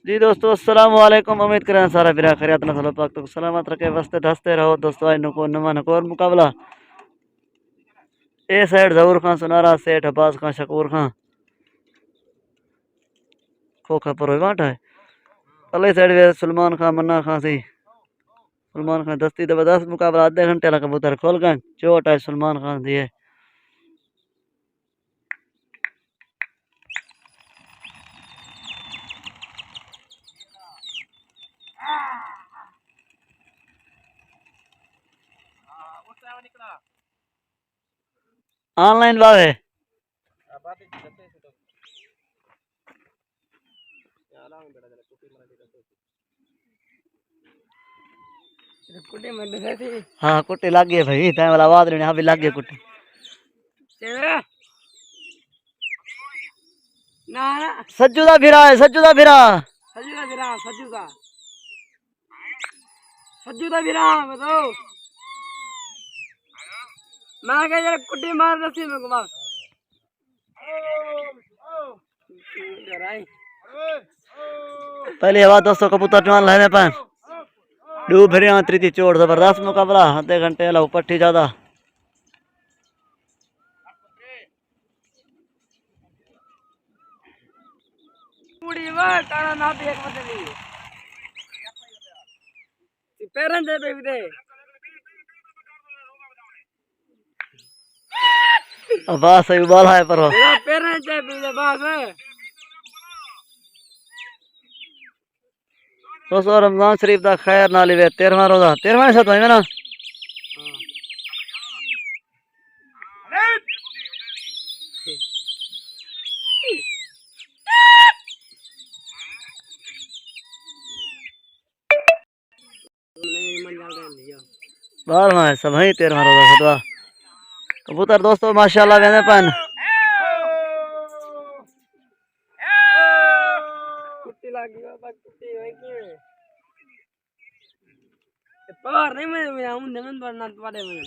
जी दोस्तों अस्सलाम वालेकुम। उम्मीद करें सारा बिरा खैरियत ना पाक तो सलामत रखे वस्ते धसते रहो दोस्तों। आज नको नवा नको और मुकाबला ए साइड जहूर खान सुनारा सेठ अब्बास खान शकूर खान खोखा पर वाटा है अले साइड वे सलमान खान मन्ना खान सी सलमान खान दस्ती जबरदस्त मुकाबला आधे घंटे का कबूतर खोल गए चोट है सलमान खान दिए ऑनलाइन बावे हाँ कुट्टी लग गई भाई टाइम वाला आवाज नहीं हाँ भी लग गई कुट्टी सज्जू दा फिरा है सज्जू दा फिरा सज्जू दा फिरा बताओ मैं कह यार कुट्टी मार रसी मेरे को बस पहली आवाज दोस्तों कबूतर जवान लेने पर डूब फिर तृतीय चोट जबरदस्त मुकाबला आधे घंटे ला पट्टी ज्यादा काना ना देख बदली पैरन दे बेबी बस सही बाल है पर पैरन दे बेबी बस दोस्तों रमजान शरीफ दा खैर ना लिवे 13वां रोजा 13वां साथ भाई ना बार में सब ही 13वां रोजा सदवा कबूतर दोस्तों माशाल्लाह वेने पन कुट्टी लागी बाबा कुट्टी है कि पार नहीं मैं हूं नमन पर ना पड़े मैं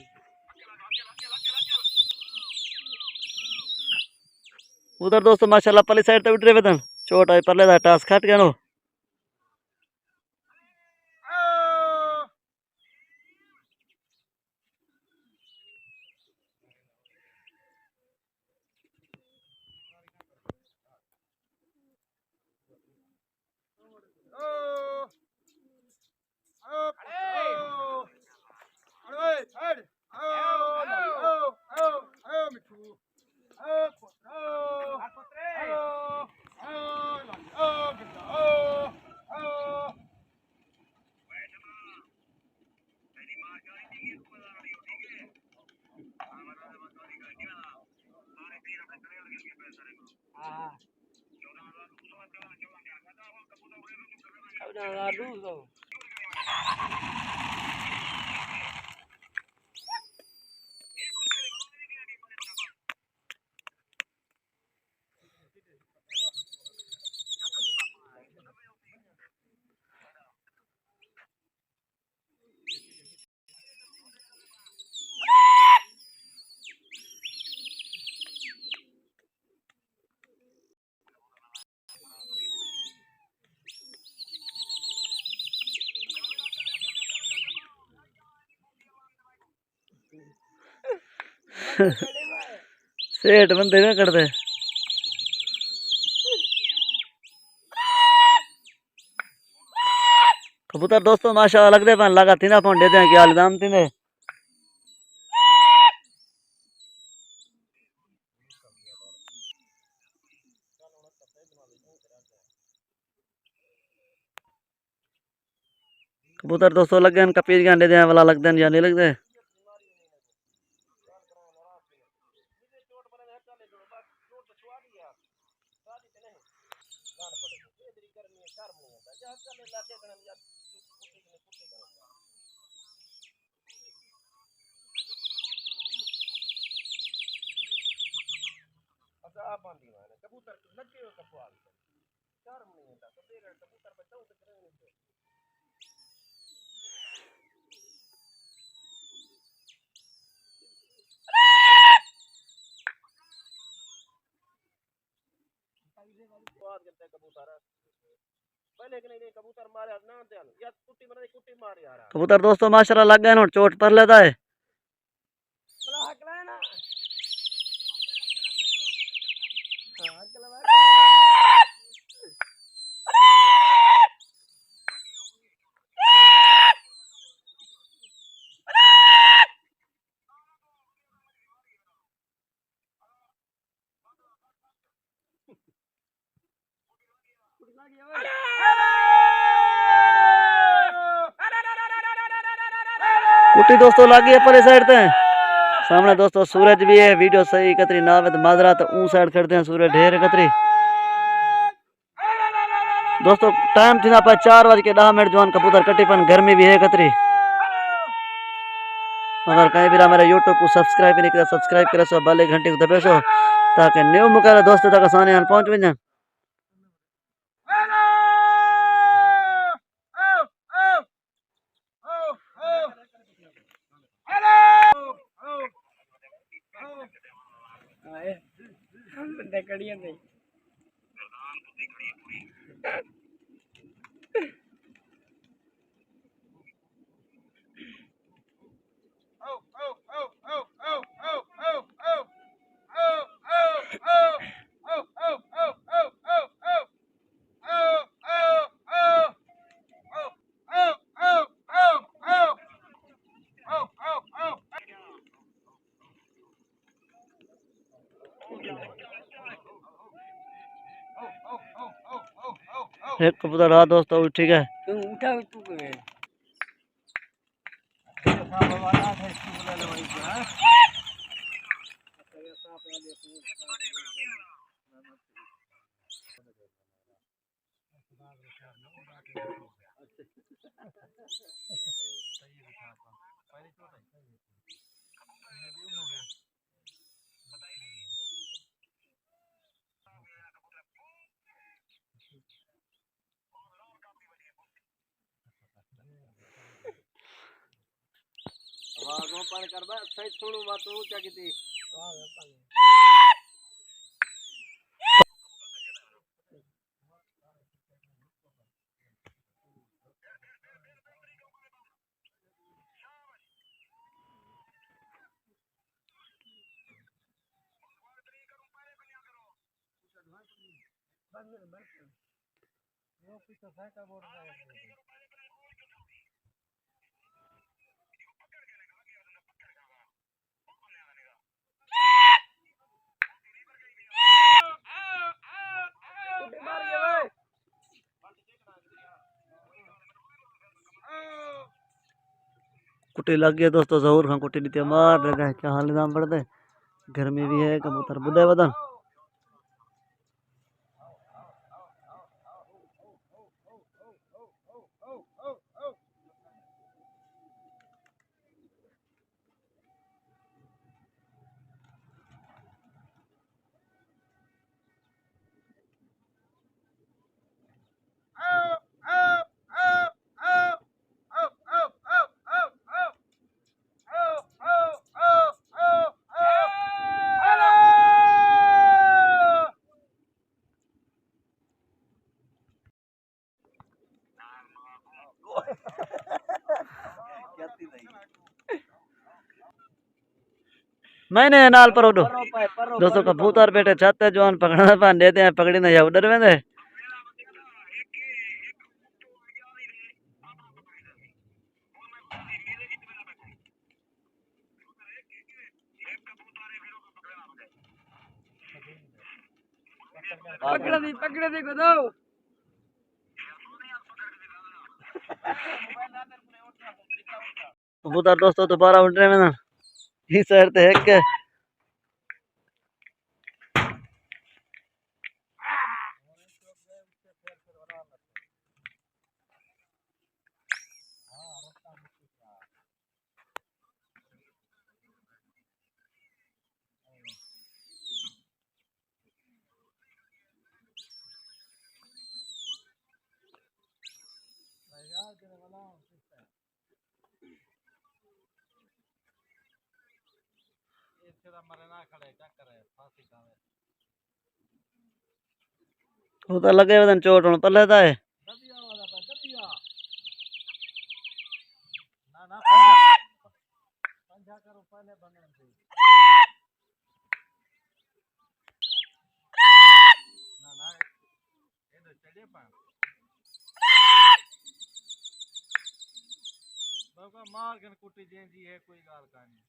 उधर दोस्तों माशाल्लाह पल्ली साइड तो उतरे वेतन चोट आई परले दा टास खट गया नो सेठ बंदे ना करते कबूतर दोस्तों माशाल्लाह लगदे पन लगा तीना पौंड देते हैं क्या दाम तीने कबूतर दोस्तों लग गए कपीज गांडे दे वाला लगदे या नहीं लगदे कबूतर लगे हो कपवाल शर्म नहीं होता कबूतर बचाओ तो कबूतर दोस्तों माशाल्लाह लग गए ना, चोट पर लेता है। बड़ा हक रहा है ना। हाँ, चला भाई। कुटी दोस्तों लगी है परे साइड ते सामने दोस्तों सूरज भी है। वीडियो सही कतरी ना आवे तो माजरा, तो ऊ साइड करते हैं सूरज ढेर है कतरी। दोस्तों टाइम थी ना पर 4:10 जवान कबूतर कटी, पन गर्मी भी है कतरी। अगर कहीं भी मेरा यूट्यूब को सब्सक्राइब नहीं करा, सब्सक्राइब करे सो, बेल घंटी को दबे सो, ताकि न्यू मुकाबला दोस्तों तक आसानी हाल पहुंच वञे। देखड़िए नहीं। एक कबूतर रहा दोस्तों, ठीक है। उठा तू करे। आवाज़ों पर करबा सही सुनू बात ऊंचा की थी। कुटी लग गई दोस्तों, जरूर खां कुटी दी मार देगा। क्या हाल निजाम बढ़ते, गर्मी भी है, कबूतर बुद्धे बदन। मैंने नाल पर उडो दोस्तों, कबूतर बैठे चाहते जवान पकड़ना पान देते हैं, पकड़ी ना जाओ डर वेंदे। पकड़ दे को दो। कबूतर दोस्तों दोबारा उड़ रहे हैं ना, इस साइड ते है के वो तो लगे वदन चोट हुन पल्ले दा है मार के कुटी जी है कोई गाल कहानी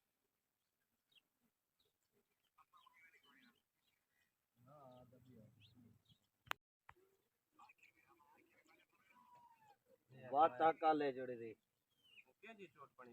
बात टाका ले जोड़ी दी चोट पड़ी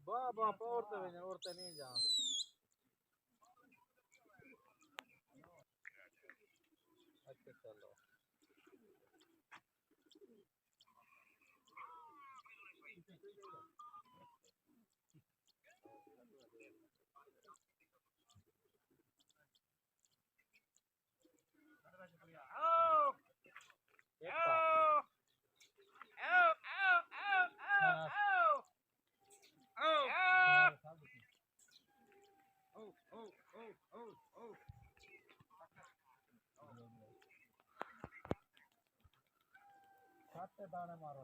बाबा औरते नहीं जा अच्छा चलो दाने मारो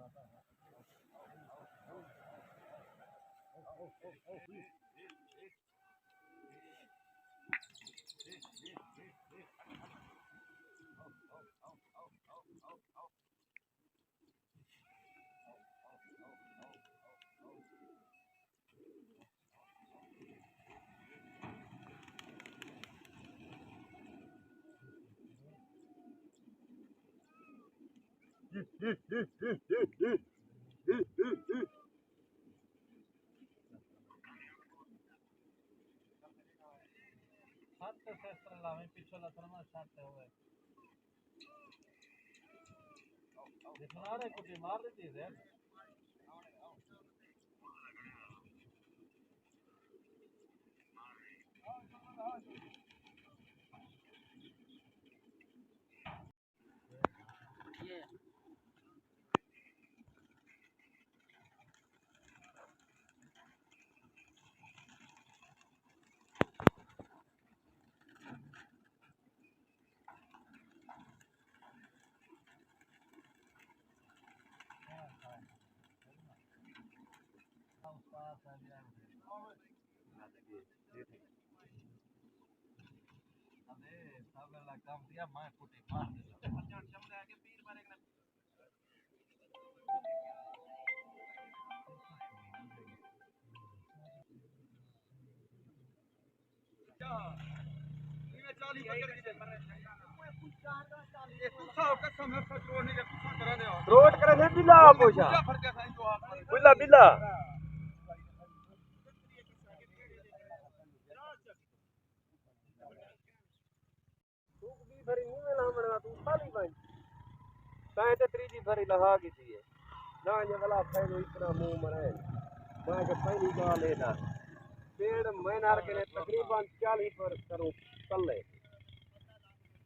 सात शस्त्र लावे पीछे लथरमा सात हुए दिखना रे कुटी मार देती है काम दिया मैं कुटी मार रोड करे ने बिला पोछा बिला बिला भरी नहीं मिला हमरा तू खाली बन काहे ते त्रीजी भरी लहा की थी ना ये वाला फैलो इतना मुंह मरे मैं के पहली बार लेना पेड़ मैनार के ने तकरीबन 40 पर करूं कल ले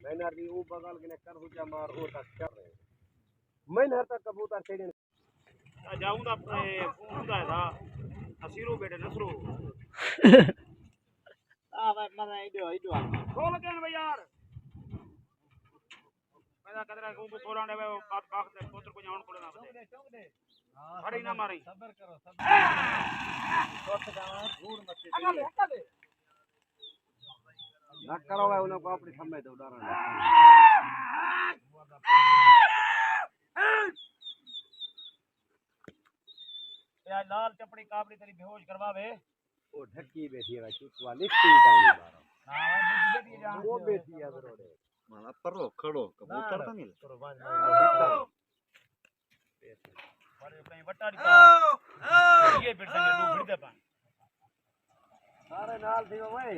मैनार भी वो बगल के ने कर हो जा मार हो तक कर रहे मैनार तक कबूतर छेड़े जाऊंगा पूरा था असीरो बेटे नसरो भाई मजा इडो खोल के भाई यार मैं कदरा को कोरांडे बात बात पुत्र को जान कोले ना दे खड़ी ना मारी सबर करो सबर सोच जावा दूर मत दे ना करो भाई उन्हें को अपनी समय दो उदाहरण या लाल चपड़ी कापड़ी तेरी बेहोश करवावे वो ढक्की बैठी है चुटवा लिखती का नहीं मारो हां भाई बेटी जान वो बैठी है रोडे माला परो खड़ो कबूतर तो नहीं बड़े कहीं वट्टाड़ी का ये फिर संगे लोग फिर दे पान सारे नाल थी ओए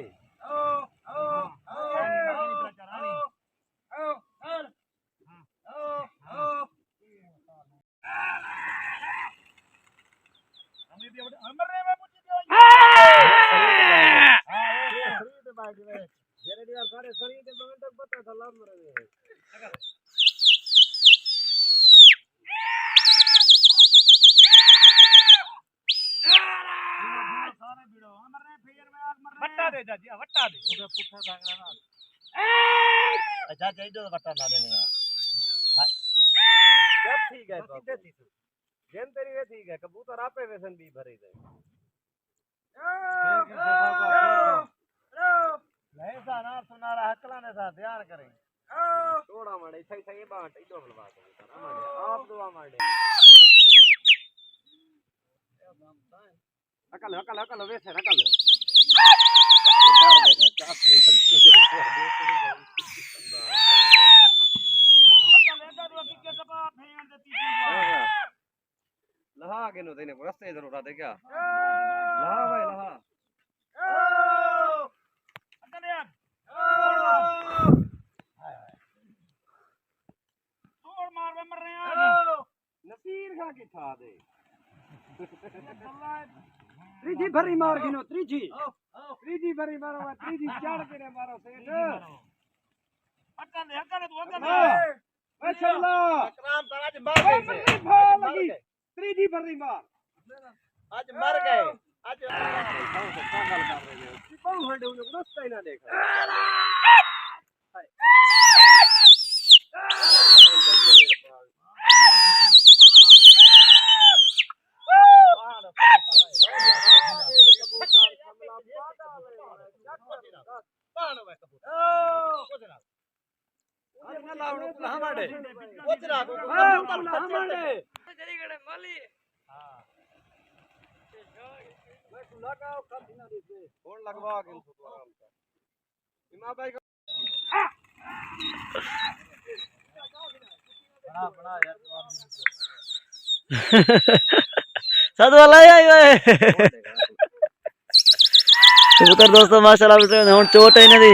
हमें भी हमर रे मुझे दियो जेरे यार सारे शरीर के बगल तक पता था लाभ मरे सारे भिड़ो हमर रे फेर में आज मर रे वट्टा दे जाजी वट्टा दे ओरे पुठा भागना ना अच्छा जाई दो वट्टा ना देने ना सब ठीक है तो जेन तेरी वे ठीक है कबूतर आपे वेसन भी भरे दे ऐसा ना सुनारा हकला ने सा ध्यान करें थोड़ा मारे सही सही बात इदो हलवा कबूतर हमारे आप दुआ मारे हकल हकल हकल वैसे हकल लहा के नो देने रास्ते जरूर आते क्या लहा भाई लहा तोड़ मार में मर रहे हैं नसीर खा के था दे त्रीजी भरी मार गिनो त्रीजी भरी मारो त्रीजी चढ़ के रे मारो सेठ हकल तू हकल माशाअल्लाह कराम कर आज मर गए लगी त्रीजी भरी मार आज मर गए आज पागल कर रहे हैं कौन हंडे उन्हें रास्ता ही ना देखा कौन लगवा के आराम से इमा भाई बड़ा यार साधु वाला ही आई हुआ है कबूतर दोस्तों माशाल्लाह बेटे हुन चोट है ना दी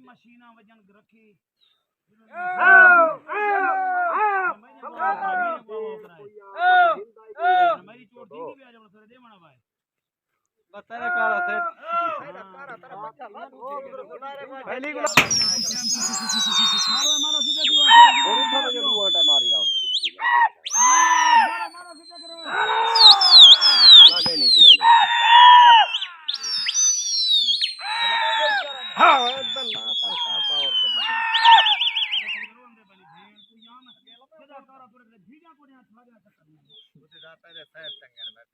मशीना वजन रखी मेरी चोट दी भी आ जाओ सर दे मना भाई बताने कारा सेठ पहली गुला मारो सीधे दियो और उठा जो दुआटा मारी आओ मारो सीधे करो लागे नहीं चले हाँ एकदम पावर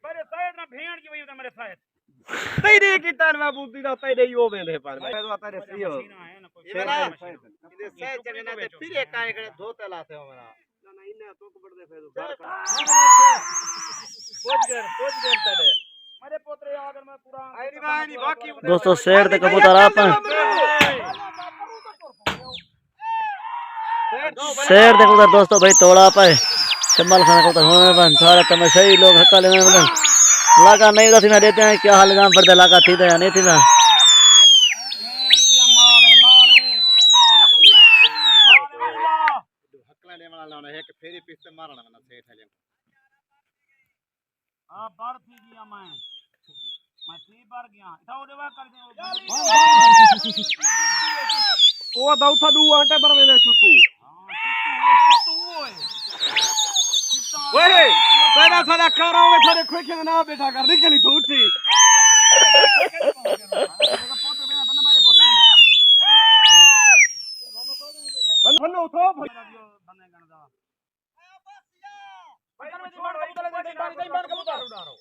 मेरे साइड ना भेड़ की वही मेरे साइड तेरे की तान में बूती दा तेरे ही हो वेंदे पर मैं तो तेरे सही हो मशीन है ना कोई ये मेरा इधर सह जगह ना फिर एक काए करे धोते लाते हो मेरा ना ना इने तो बड़ दे फेदो पहुंच गए तेरे मेरे पोतरे अगर मैं पूरा आई नहीं भाई नहीं बाकी दोस्तों शेर ते कबूतर आप शेर ते कबूतर दोस्तों भाई तोड़ा पाए शम्माल खान कबूतर होने बन सारे तमाशाई लोग हक्का लेने बन लाका नहीं उदा थी ना देते हैं क्या हाल जाम पड़ता लाका थी या नहीं थी ना हकला ले वाला लाना है कि फेरी पिस्ते मारना ना सेठ है हां बार थी गया मैं थी बार गया था ओदे वा कर दे ओ दौथा दू आटे पर वेले छुट्टू ओए तेरा सारा कारो में थारे खोखे ना बैठा कर निकली तो उठी बन उठो बने गणदा भाई में बाण कबूतर दे बाण कबूतर उड़ारो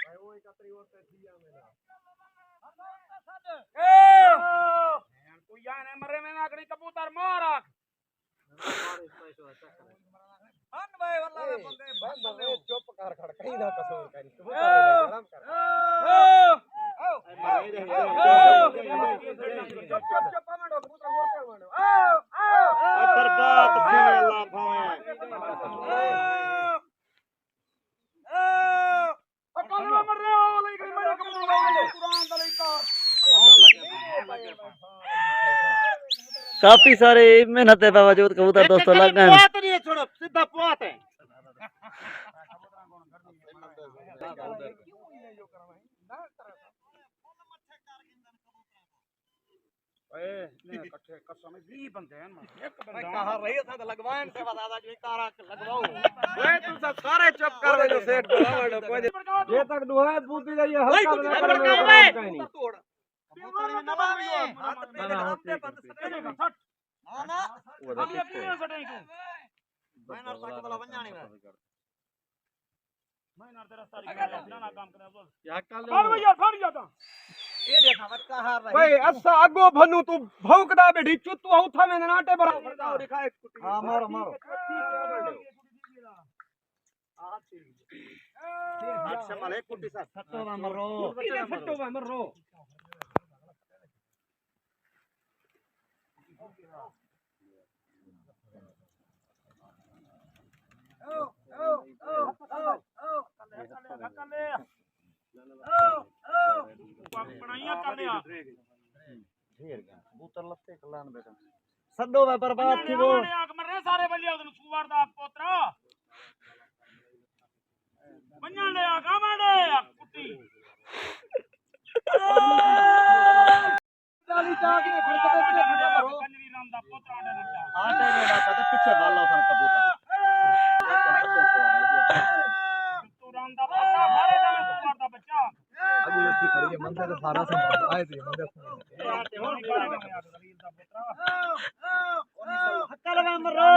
भाई वो एकत्री और पे दिया मेरा कोई या ने मरे में नागड़ी कबूतर मारा अन भाई वल्ला बंदे चुप कर खड़ कहीं ना कसूर करी आराम कर चुप मांडो कबूतर मोरते मांडो बर्बाद थी अल्लाह भावे कल्लो मर रहे हो लेकिन मेरे कबूतर कुरान दलेका काफी सारे मेहनत के बावजूद कबूतर दोस्तों लग गए बात नहीं है छोड़ो सीधा बात है ए ने इकट्ठे कसम 20 बंदे हैं एक बंदा कहां रही था लगवाएं से बता दा जो तारा लगवाओ ओए तू सब सारे चुप कर दे सेट बनावड़ो कोई ये तक दुआ बूती जाइए हल्का बना कहीं तोड़ कबूतर में नवावे हाथ पे हमने बंद सटे फट हां हम यकीन सटे तू मैं ना ताक वाला बन जाने मैं ना तेरा सारी ना काम करे बोल या कल और भैया फड़ जाता ये देखा मत कहां रही भाई असा आगो भनु तू भौंकदा बेडी चुत्तू औथा में नाटे बराबर का दिखा एक कुटी हां मारो मारो अच्छा माले कुटी सा सट्टो मरो ये सट्टो मरो कबूतर लत्ते कलान बेटा सदो वे बर्बाद थी वो मरने सारे बलिया उन सुवार दा पोतरा बन्नन ले आ गामडे कुटी चाली चाक ने फड़कते पीछे खड़ा करो कंजरी राम दा पोतरा आडे रखा आटे में ना पता पीछे वाला था कबूतर तू राम दा पोतरा भारे दा सुवार दा बच्चा अगू लत्ती खड़ी है मंदिर सारा सब आए थे मंदिर हक्का लगा मरो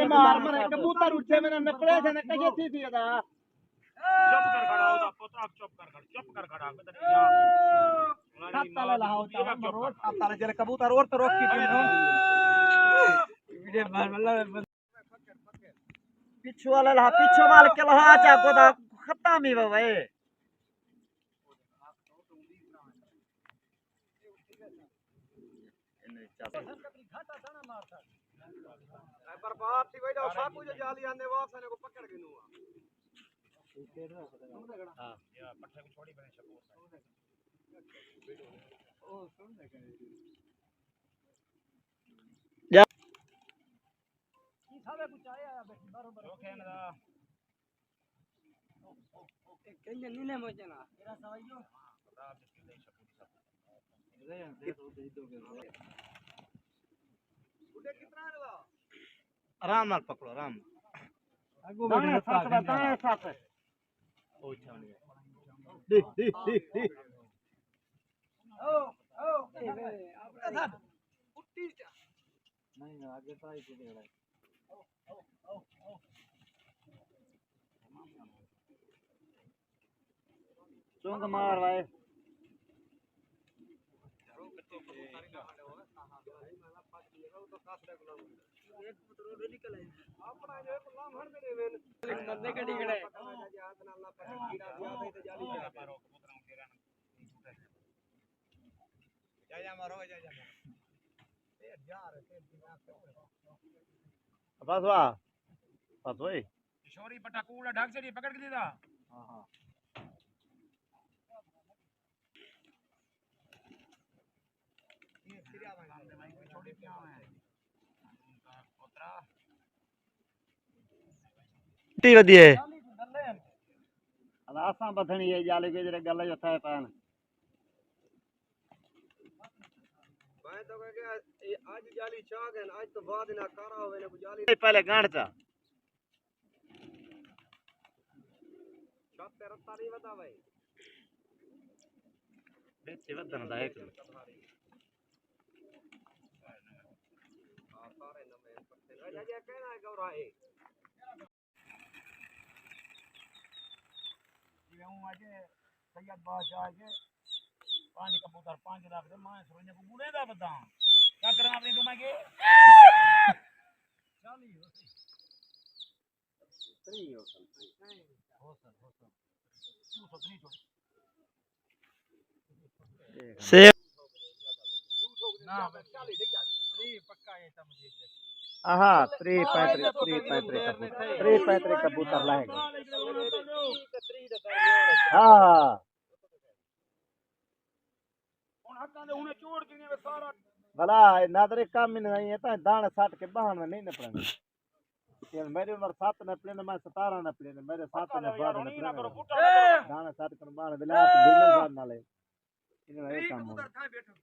मार मरे कबूतर उठे मैंने नकले से न कहे थी अदा चुप कर खड़ा हो पोतरा चुप कर खड़ा ताला लाओ ताला जरे कबूतर और तो रोक की वीडियो मतलब पिछु वाला ला पिछु वाला के ला चा गोदा खत्म ही भाई बर्बाद थी भाई जाओ साकू जो जाली आने वासने को पकड़ के नुआ हां या पट्टे को छोड़ी बने शकोर ओ सुन दे जा की साले कुछ आया बेटी बरोबर ओके ना कंजन नीले मोजना तेरा सवाइयो रात के ले शकोर रे दे दो उड़े कितना ला आराम नाल पकड़ो आराम आगू में साथ बताए साथ चुंग मार भाई बंदे कड़ी खड़े बस वाह बस वही किशोरी पट्टा कूड़ा ढंग से नहीं पकड़ के दीदा टी वधी है असां बथणी है जाले के जरे गल जो थाए पान मैं तो कह गया आज जाली चाह गए आज तो बाद ना कारा होवे ने जाली पहले गांठ चा छत ते रत्ता नहीं बता भाई बेचे वदन दा एक हां सारे नमे पत्ते राजा कहना है गौरा है हूं आज सैयद बादशाह के पांच कबूतर 5 लाख दे मां सुरने को बुले दा बता क्या करना अपनी तुम के चाली हो फ्री हो सर से ना 40 दे क्या फ्री पक्का है समझिए आहा 335 कबूतर लाएगा हां हुन हक्कां दे हुने चोड़ किने वे सारा भला नादरे काम नहीं है तो दाने साट के बहान में नहीं न पड़े मेरी उम्र 7 न पड़े मैं 17 न पड़े मेरे 7 न बाद न पड़े दाने साट कर बहान बिला बिना साथ नाले इने एक काम कबूतर था बैठो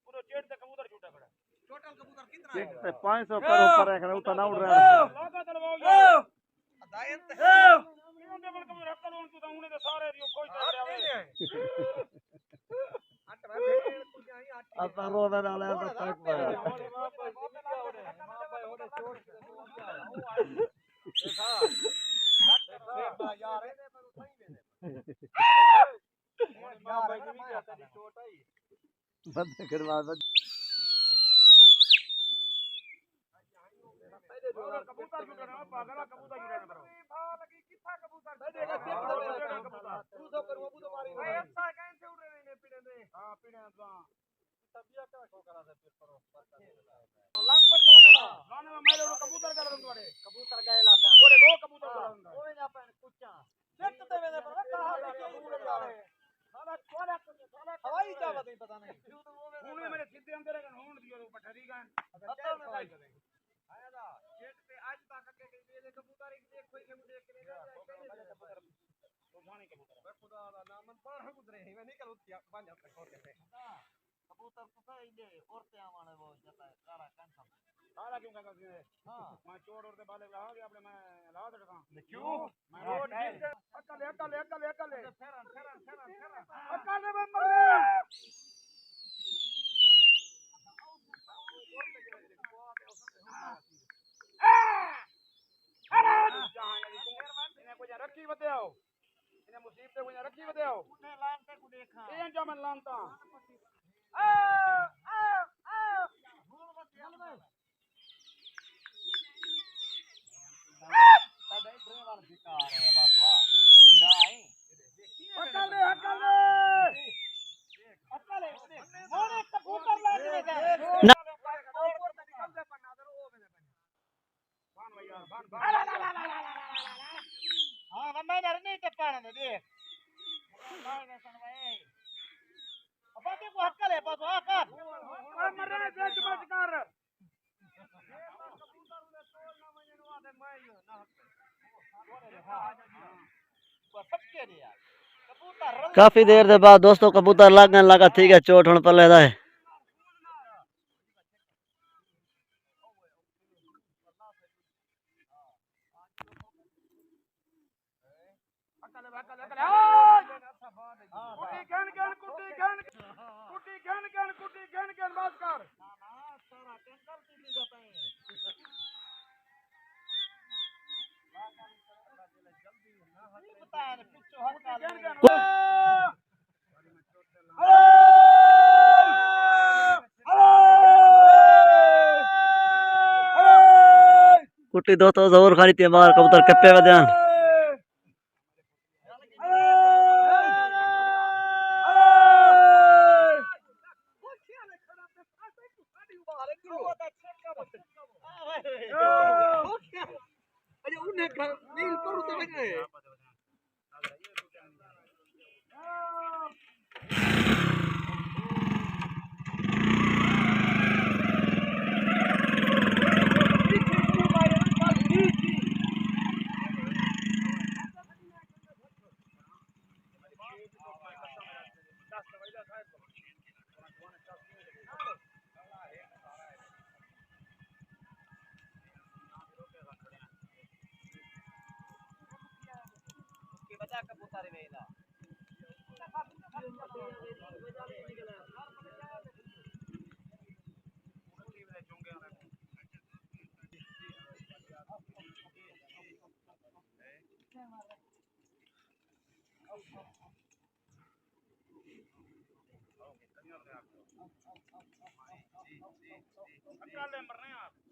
पूरा चेड़ ते कबूतर छूटा खड़ा टोटल कबूतर कितना है 500 पर ऊपर है उतना ना उड़ रहा लगा दलवाओ दायन ते इन्होंने बल कबूतर हक्का लोन तू हुने दे सारे रियो कोई ते अट भाई भेड़ तू जाई अट आता रोदा नाले तो तक पाया बंद करवा बंद कबूतर छूटा पागला कबूतर छूटा बरो लगी किथा कबूतर दे देगा कबूतर 200 करो अबू तो मारी ऐसा कैसे उड़ रहे ने पीड़े में हां पीड़े में तबिया का को करा दे फिर करो लांग पट्टो ने ना लाने में मेरे कबूतर कर दम तोड़े कबूतर गए लाता बोले गो कबूतर कर दम ओए ना पर कुचा सेट दे में पर कहां लेके कबूतर डाले साला कोला हवाई जावा नहीं पता नहीं हुने मेरे सीधे अंदर है होन दियो पठरी का असल में भाई आया दा गेट पे आज तक के मेरे कबूतर एक देख कोई के देख के कबूतर सुभाने कबूतर खुदा दा नाम पर गुजरे है मैं नहीं करूं बन जाता और कैसे कबूतर तो सही दे औरते आवाने वो जाता है सारा कंफर्म सारा क्यों का करते हैं हां मैं चोर और दे बाले ला गया अपने मैं ला दे रहा क्यों मैं रोड अकल अकल में मर रखी बताओ इन्हें मुसीबत को रखी बताओ उन्हें लान पे को देखा ये जो मैं लानता हाँ मैं डर नहीं टपाना दे देख भाई ने सुन भाई अब देखो हक्का ले बस आ कर मर रहा है देख मत कर कबूतर उले तोड़ना मने नो आदे मैं यो ना बस सबके रे यार कबूतर काफी देर के बाद दोस्तों कबूतर लगन लगा ठीक है चोट हुन पल्ले दा है अकल कुट्टी दोस्तों जरूर खानी थी हमारे कबूतर कप्पे में ध्यान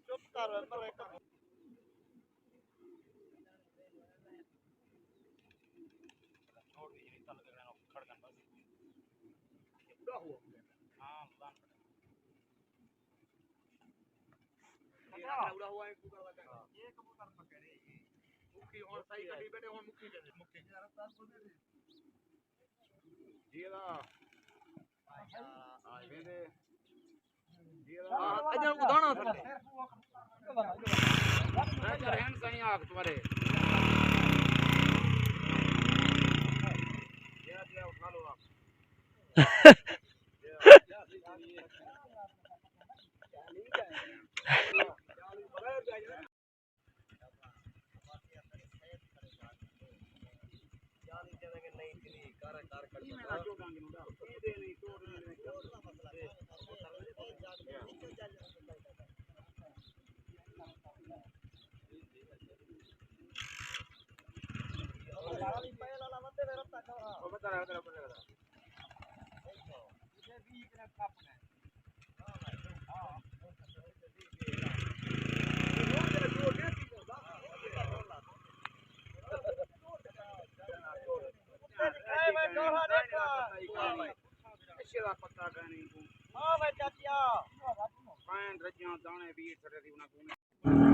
चुप कर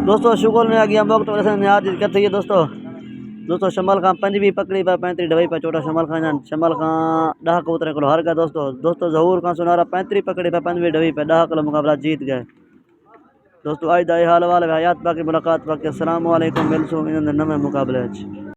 दोस्तों शुगर में आ गया वक्त याद करते ही दोस्तों शमल खां पंजी पकड़ी पा 35 डबई पा चोटा शमल खां शमल खां 10 कबूतर को हार गया दोस्तों जहूर खां सुनारा 35 पकड़ी पा 95 डबई पे 10 किलो मुकाबला जीत गए दोस्तों आज दा हाल वाल हयात बाकी मुलाकात बाकी अस्सलाम वालेकुम मिलसू इन नवे मुकाबले